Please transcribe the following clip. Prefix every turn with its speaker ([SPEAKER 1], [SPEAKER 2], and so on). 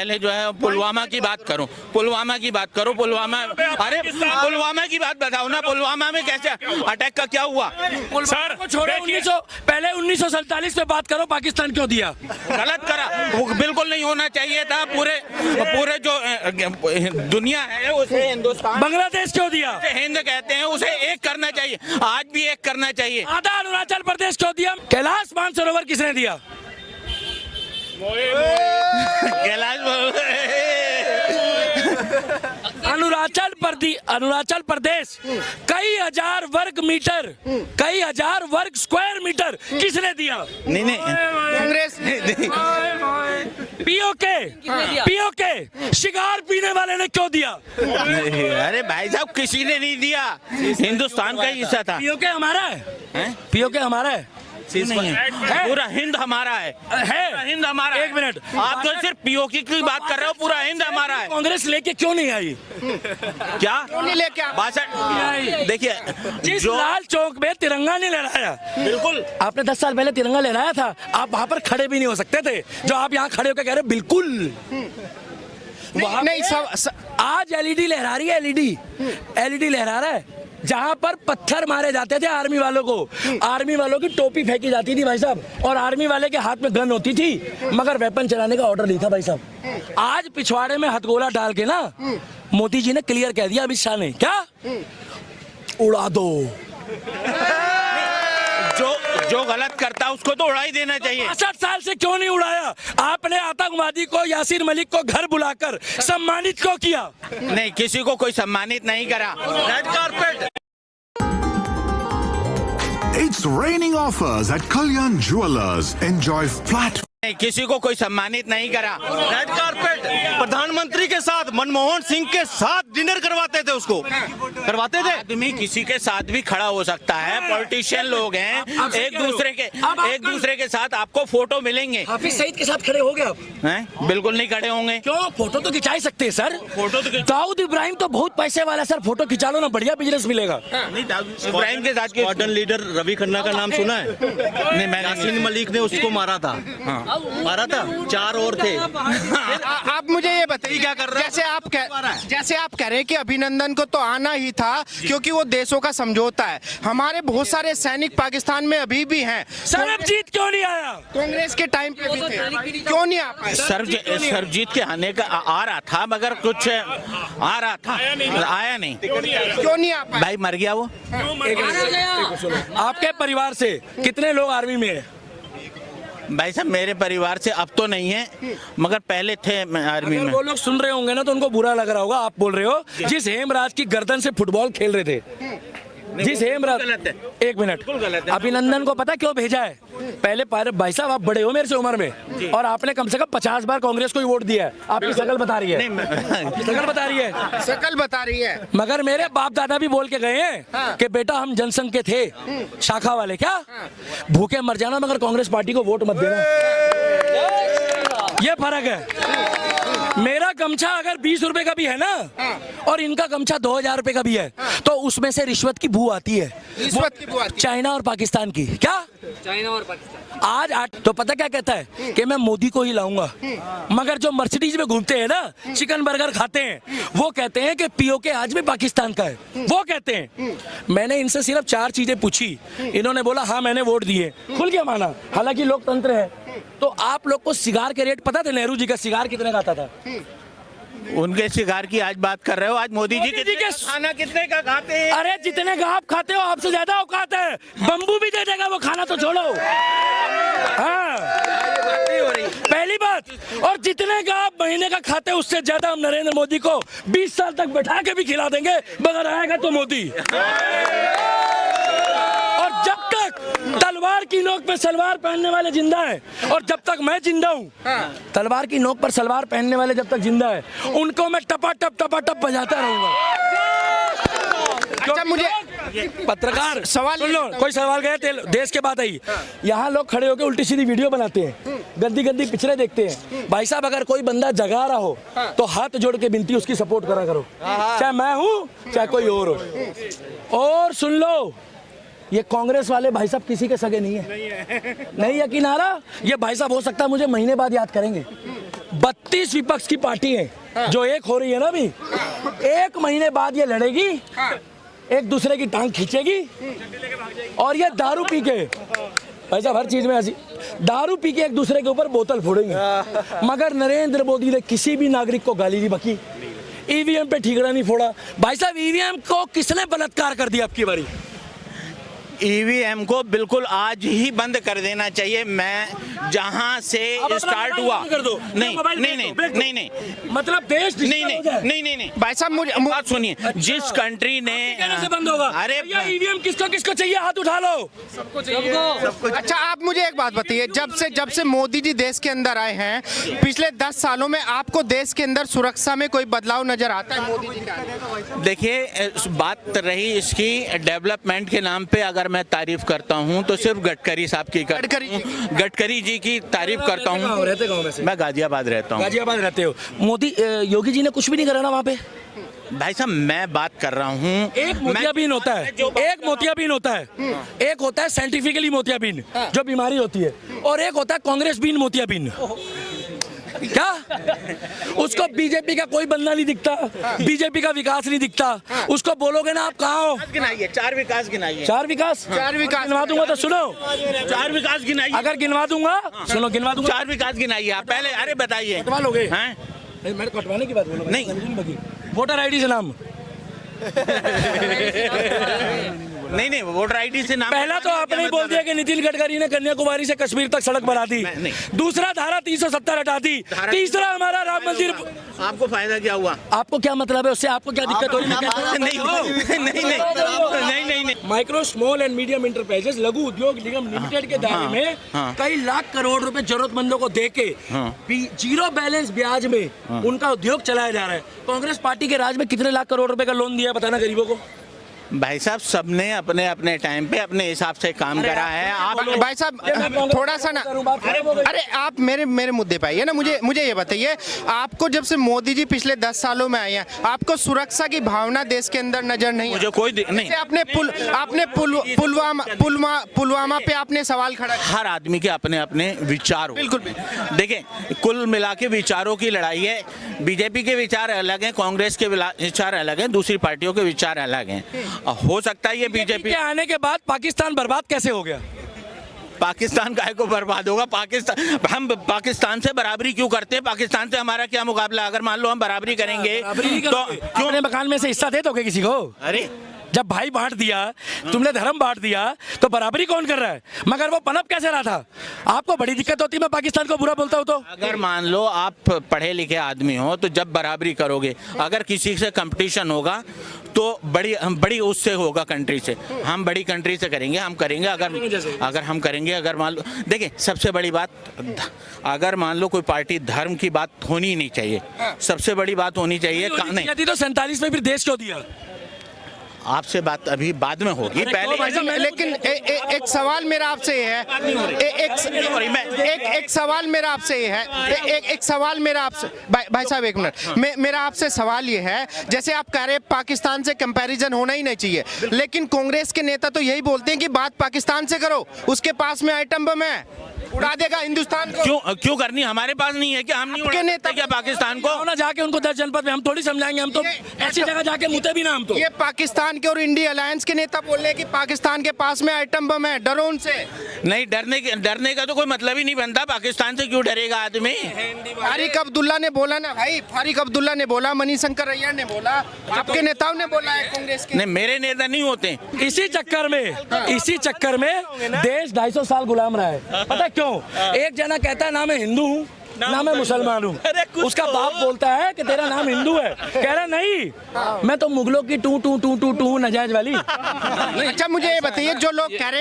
[SPEAKER 1] पहले जो है पुलवामा की बात करो, पुलवामा की बात करो। पुलवामा, अरे पुलवामा की बात बताओ ना, पुलवामा में कैसे अटैक का क्या हुआ?
[SPEAKER 2] सर को छोड़ो, 1947 पे बात करो, पाकिस्तान क्यों दिया?
[SPEAKER 1] गलत करा, वो बिल्कुल नहीं होना चाहिए था। पूरे जो दुनिया है उसे हिंदुस्तान,
[SPEAKER 2] बांग्लादेश क्यों दिया?
[SPEAKER 1] हिंद कहते हैं, उसे एक करना चाहिए, आज भी एक करना चाहिए।
[SPEAKER 2] आधा अरुणाचल प्रदेश क्यों दिया? कैलाश मानसरोवर किसने दिया? अरुणाचल प्रदेश कई हजार वर्ग स्क्वायर मीटर किसने दिया?
[SPEAKER 1] नहीं
[SPEAKER 3] कांग्रेस ने।
[SPEAKER 2] पीओके शिगार पीने वाले ने क्यों दिया?
[SPEAKER 1] अरे भाई साहब, किसी ने नहीं दिया, हिंदुस्तान का हिस्सा था।
[SPEAKER 2] पीओके हमारा है, पीओके हमारा है,
[SPEAKER 1] नहीं है, पूरा हिंद हमारा है, हिंद हमारा।
[SPEAKER 2] एक मिनट,
[SPEAKER 1] आप तो सिर्फ पीओके की बात कर रहे हो, पूरा हिंद हमारा है।
[SPEAKER 2] कांग्रेस लेके क्यों नहीं आई?
[SPEAKER 1] क्या
[SPEAKER 3] क्यों नहीं लेके आ?
[SPEAKER 1] देखिए,
[SPEAKER 2] जिस लाल चौक में तिरंगा नहीं लहराया, बिल्कुल आपने 10 साल पहले तिरंगा लहराया था, आप वहां पर खड़े भी नहीं हो सकते थे, जो आप यहाँ खड़े होकर कह रहे हो, बिल्कुल
[SPEAKER 3] नहीं,
[SPEAKER 2] आज एलईडी लहरा रही है, एलईडी लहरा रहा है। जहां पर पत्थर मारे जाते थे आर्मी वालों को, आर्मी वालों की टोपी फेंकी जाती थी भाई साहब, और आर्मी वाले के हाथ में गन होती थी, मगर वेपन चलाने का ऑर्डर नहीं था भाई साहब। आज पिछवाड़े में हथगोला डाल के ना मोदी जी ने क्लियर कह दिया, अमित शाह ने, क्या उड़ा दो।
[SPEAKER 1] जो गलत करता है उसको तो उड़ा ही देना चाहिए।
[SPEAKER 2] 65 साल से क्यों नहीं उड़ाया? आपने आतंकवादी को, यासीर मलिक को घर बुलाकर सम्मानित क्यों किया?
[SPEAKER 1] नहीं, किसी को कोई सम्मानित नहीं करा। Red carpet.
[SPEAKER 4] It's raining offers at Kalyan Jewelers. Enjoy flat.
[SPEAKER 1] नहीं, किसी को कोई सम्मानित नहीं करा।
[SPEAKER 5] रेड कारपेट प्रधानमंत्री के साथ, मनमोहन सिंह के साथ डिनर करवाते थे, उसको करवाते थे।
[SPEAKER 1] आदमी किसी के साथ भी खड़ा हो सकता है, पॉलिटिशियन लोग हैं, एक दूसरे के साथ आपको फोटो मिलेंगे।
[SPEAKER 2] हाफिज सईद के साथ खड़े हो गए आप?
[SPEAKER 1] हैं? बिल्कुल नहीं खड़े होंगे।
[SPEAKER 2] क्यों? फोटो तो खिंचा ही सकते हैं सर।
[SPEAKER 1] फोटो तो
[SPEAKER 2] दाऊद इब्राहिम तो बहुत पैसे वाला सर, फोटो खिंचा लो ना, बढ़िया बिजनेस मिलेगा।
[SPEAKER 1] नहीं, दाऊद इब्राहिम के साथ
[SPEAKER 5] वार्डन लीडर रवि खन्ना का नाम सुना है?
[SPEAKER 1] नहीं, मैंने
[SPEAKER 5] यासीन मलिक ने उसको मारा था। मारा था, 4 और थे।
[SPEAKER 3] आप मुझे ये बताइए,
[SPEAKER 5] क्या कर रहे हैं?
[SPEAKER 3] जैसे आप कह रहे हैं कि अभिनंदन को तो आना ही था, क्योंकि वो देशों का समझौता है। हमारे बहुत सारे सैनिक पाकिस्तान में अभी भी हैं।
[SPEAKER 2] सरबजीत क्यों नहीं आया?
[SPEAKER 3] कांग्रेस के टाइम पे भी थे, क्यों नहीं आ पाए?
[SPEAKER 1] सरबजीत के आने का आ रहा था, मगर कुछ आ रहा था, आया नहीं।
[SPEAKER 3] क्यों नहीं आ पाए?
[SPEAKER 1] भाई मर गया वो।
[SPEAKER 2] आपके परिवार से कितने लोग आर्मी में हैं?
[SPEAKER 1] भाई साहब, मेरे परिवार से अब तो नहीं है, मगर पहले थे आर्मी में।
[SPEAKER 2] वो लोग सुन रहे होंगे ना, तो उनको बुरा लग रहा होगा। आप बोल रहे हो जिस हेमराज की गर्दन से फुटबॉल खेल रहे थे, जिस हेमराज, एक मिनट, अभिनंदन को पता क्यों भेजा है? पहले भाई साहब, आप बड़े हो मेरे से उम्र में, और आपने कम से कम 50 बार कांग्रेस को ही वोट दिया है। आपकी शकल बता रही है, आपकी शकल बता रही है,
[SPEAKER 3] शकल बता रही है।
[SPEAKER 2] मगर मेरे बाप दादा भी बोल के गए हैं कि बेटा हम जनसंघ के थे, शाखा वाले, क्या भूखे मर जाना मगर कांग्रेस पार्टी को वोट मत देना। ये फर्क है। मेरा गमछा अगर 20 रुपए का भी है ना, और इनका गमछा 2000 रुपए का भी है, तो उसमें से रिश्वत की बू आती है।
[SPEAKER 3] रिश्वत की बू आती है।
[SPEAKER 2] चाइना और पाकिस्तान की। क्या? चाइना और पाकिस्तान। आज तो पता क्या कहता है कि मैं मोदी को ही लाऊंगा, मगर जो मर्सिडीज में घूमते हैं ना, चिकन बर्गर खाते हैं, वो कहते हैं कि पीओके आज भी पाकिस्तान का है। वो कहते हैं। मैंने इनसे सिर्फ 4 चीजें पूछी, इन्होंने बोला हाँ मैंने वोट दिए, खुल के माना। हालांकि लोकतंत्र है। तो आप लोग को सिगार के रेट पता थे? नेहरू जी का सिगार कितने का आता था?
[SPEAKER 1] उनके शिकार की आज बात कर रहे हो? आज मोदी जी के खाना कितने का खाते हैं?
[SPEAKER 2] अरे जितने का आप खाते हो आपसे ज्यादा औकात है। बम्बू भी दे देगा वो, खाना तो छोड़ो। हाँ, पहली बात। और जितने का आप महीने का खाते हो उससे ज्यादा हम नरेंद्र मोदी को 20 साल तक बैठा के भी खिला देंगे, मगर आएगा तो मोदी। और जब तक तलवार की नोक पे सलवार पहनने वाले जिंदा है, और जब तक मैं जिंदा हूँ, तलवार की नोक पर सलवार पहनने वाले जब तक जिंदा है, उनको मैं टपा टप बजाता रहूंगा।
[SPEAKER 3] अच्छा, मुझे
[SPEAKER 2] पत्रकार
[SPEAKER 3] सवाल
[SPEAKER 2] सुन लो, कोई सवाल गया देश के बात आई, यहाँ लोग खड़े होकर उल्टी सीधी वीडियो बनाते हैं, गंदी पिक्चरें देखते हैं। भाई साहब, अगर कोई बंदा जगा रहा हो तो हाथ जोड़ के विनती उसकी सपोर्ट करा करो, चाहे मैं हूँ चाहे कोई और हो। और सुन लो, ये कांग्रेस वाले भाई साहब किसी के सगे नहीं है, नहीं यकीन आ रहा। ये भाई साहब हो सकता है मुझे महीने बाद याद करेंगे। 32 विपक्ष की पार्टी है जो एक हो रही है ना अभी, 1 महीने बाद ये लड़ेगी, एक दूसरे की टांग खींचेगी और ये दारू पी के, भाई साहब हर चीज में ऐसी दारू पी के एक दूसरे के ऊपर बोतल फोड़ेंगे। मगर नरेंद्र मोदी ने किसी भी नागरिक को गाली नहीं बकी, ईवीएम पे ठीकरा नहीं फोड़ा। भाई साहब ईवीएम को किसने बलात्कार कर दिया आपकी बारी?
[SPEAKER 1] ईवीएम को बिल्कुल आज ही बंद कर देना चाहिए। मैं जहां से स्टार्ट हुआ,
[SPEAKER 2] कर दो।
[SPEAKER 1] नहीं नहीं नहीं नहीं,
[SPEAKER 2] मतलब देश
[SPEAKER 1] नहीं नहीं नहीं नहीं नहीं,
[SPEAKER 3] भाई साहब मुझे
[SPEAKER 1] बात सुनिए। जिस कंट्री ने
[SPEAKER 2] कहने से बंद होगा।
[SPEAKER 1] अरे
[SPEAKER 2] ईवीएम किसको किसको चाहिए, हाथ उठा लो।
[SPEAKER 3] अच्छा आप मुझे एक बात बताइए, जब से मोदी जी देश के अंदर आए हैं, पिछले 10 सालों में आपको देश के अंदर सुरक्षा में कोई बदलाव नजर आता है मोदी जी का?
[SPEAKER 1] देखिए, बात रही इसकी डेवलपमेंट के नाम पे, अगर मैं तारीफ करता हूं तो सिर्फ गडकरी साहब की गडकरी जी की तारीफ करता हूं।
[SPEAKER 2] रहते गाँव में से?
[SPEAKER 1] मैं गाजियाबाद रहता हूं।
[SPEAKER 2] गाजियाबाद रहते हो। मोदी योगी जी ने कुछ भी नहीं करा ना वहाँ पे?
[SPEAKER 1] भाई साहब मैं बात कर रहा हूँ,
[SPEAKER 2] एक मोतियाबिंद होता है, एक मोतियाबिंद होता है, एक होता है साइंटिफिकली मोतियाबिंद जो बीमारी होती है, और एक होता है कांग्रेस बीन मोतियाबिंद। क्या उसको बीजेपी का कोई बंदा नहीं दिखता, बीजेपी का विकास नहीं दिखता। उसको बोलोगे ना आप कहाँ हो,
[SPEAKER 1] गिनाइए 4 विकास गिनाइए।
[SPEAKER 2] 4 विकास गिनवा दूंगा तो सुनो,
[SPEAKER 1] 4 विकास गिनाइए।
[SPEAKER 2] अगर गिनवा दूंगा सुनो, गिनवा दूंगा।
[SPEAKER 1] 4 विकास गिनाइए आप पहले। अरे बताइए,
[SPEAKER 2] कटवा लोगे?
[SPEAKER 1] हैं?
[SPEAKER 2] नहीं, मैंने कटवाने की बात बोला,
[SPEAKER 1] नहीं।
[SPEAKER 2] वोटर आईडी से नाम,
[SPEAKER 1] नहीं वोटर आईडी से नाम।
[SPEAKER 2] पहला तो आपने ही बोल दिया कि नितिन गडकरी ने कन्याकुमारी से कश्मीर तक सड़क बना दी, दूसरा धारा 370 हटा दी, तीसरा हमारा राम मंदिर।
[SPEAKER 1] आपको फायदा क्या हुआ?
[SPEAKER 2] आपको क्या मतलब है उससे, आपको क्या दिक्कत हो रही
[SPEAKER 1] नहीं।
[SPEAKER 2] Micro small and medium enterprises लघु उद्योग निगम लिमिटेड के दायरे में कई लाख करोड़ रुपए जरूरतमंदों को देके जीरो बैलेंस ब्याज में उनका उद्योग चलाया जा रहा है। कांग्रेस पार्टी के राज में कितने लाख करोड़ रुपए का लोन दिया बताना गरीबों को?
[SPEAKER 1] भाई साहब सबने अपने अपने टाइम पे अपने हिसाब से काम करा है। आप
[SPEAKER 3] भाई साहब थोड़ा सा ना, अरे आप मेरे मुद्दे पे आइए ना। मुझे ये बताइए, आपको जब से मोदी जी पिछले 10 सालों में आए हैं, आपको सुरक्षा की भावना देश के अंदर नजर नहीं?
[SPEAKER 1] मुझे कोई नहीं।
[SPEAKER 3] आपने पुलवामा पे आपने सवाल खड़ा किया।
[SPEAKER 1] हर आदमी के अपने अपने विचार,
[SPEAKER 3] बिल्कुल।
[SPEAKER 1] देखिए, कुल मिला के विचारों की लड़ाई है। बीजेपी के विचार अलग हैं, कांग्रेस के विचार अलग हैं, दूसरी पार्टियों के विचार अलग हैं। हो सकता है ये बीजेपी
[SPEAKER 2] के आने के बाद पाकिस्तान बर्बाद कैसे हो गया?
[SPEAKER 1] पाकिस्तान काहे को बर्बाद होगा? हम पाकिस्तान से बराबरी क्यों करते हैं? पाकिस्तान से हमारा क्या मुकाबला? अगर मान लो हम बराबरी करेंगे तो
[SPEAKER 2] क्यों अपने मकान में से हिस्सा दे दोगे किसी को?
[SPEAKER 1] अरे
[SPEAKER 2] जब भाई बांट दिया, तुमने धर्म बांट दिया, तो बराबरी कौन कर रहा है? मगर वो पनप कैसे रहा था? आपको बड़ी दिक्कत होती है मैं पाकिस्तान को बुरा बोलता हूँ तो?
[SPEAKER 1] अगर मान लो आप पढ़े लिखे आदमी हो तो जब बराबरी करोगे, अगर किसी से कंपटीशन होगा तो बड़ी उससे होगा, कंट्री से। हम बड़ी कंट्री से करेंगे, अगर हम करेंगे, अगर मान लो, देखिए सबसे बड़ी बात, अगर मान लो कोई पार्टी, धर्म की बात होनी नहीं चाहिए, सबसे बड़ी बात होनी चाहिए।
[SPEAKER 2] नहीं तो 47 में फिर देश क्यों दिया?
[SPEAKER 1] आपसे बात अभी बाद में होगी, पहले।
[SPEAKER 3] लेकिन एक सवाल मेरा आपसे ये है, एक सवाल मेरा आपसे ये है, एक सवाल मेरा आपसे, भाई साहब एक मिनट, मेरा आपसे सवाल ये है, जैसे आप कह रहे हैं पाकिस्तान से कंपैरिजन होना ही नहीं चाहिए, लेकिन कांग्रेस के नेता तो यही बोलते हैं कि बात पाकिस्तान से करो, उसके पास में आइटम बम है, उड़ा देगा हिंदुस्तान को।
[SPEAKER 1] क्यों करनी? हमारे पास नहीं है क्या? हम नहीं उड़ा
[SPEAKER 3] नेता
[SPEAKER 1] क्या पाकिस्तान को?
[SPEAKER 2] ना जाके उनको 10 जनपद में हम थोड़ी समझाएंगे, हम तो ऐसी जगह जाके मुते भी ना हम तो।
[SPEAKER 3] ये पाकिस्तान के और इंडिया अलायंस के नेता बोल रहे हैं कि पाकिस्तान के पास में आइटम बम है, डरो उनसे।
[SPEAKER 1] नहीं, डरने का तो कोई मतलब ही नहीं बनता। पाकिस्तान से क्यों डरेगा आदमी?
[SPEAKER 3] फारिक अब्दुल्ला ने बोला ना भाई, फारिक अब्दुल्ला ने बोला, मणिशंकर अय्यर ने बोला, आपके नेताओं ने बोला है, कांग्रेस के।
[SPEAKER 1] नहीं, मेरे नेता नहीं होते।
[SPEAKER 2] इसी चक्कर में देश 250 साल गुलाम रहा है। पता क्यों? एक जना कहता है ना मैं हिंदू हूँ ना मैं मुसलमान हूँ, उसका बाप बोलता है कि तेरा नाम हिंदू है, कह रहा नहीं मैं तो मुगलों की टू टू टू टू टू नजायज वाली।
[SPEAKER 3] अच्छा मुझे ये बताइए, जो लोग कह रहे हैं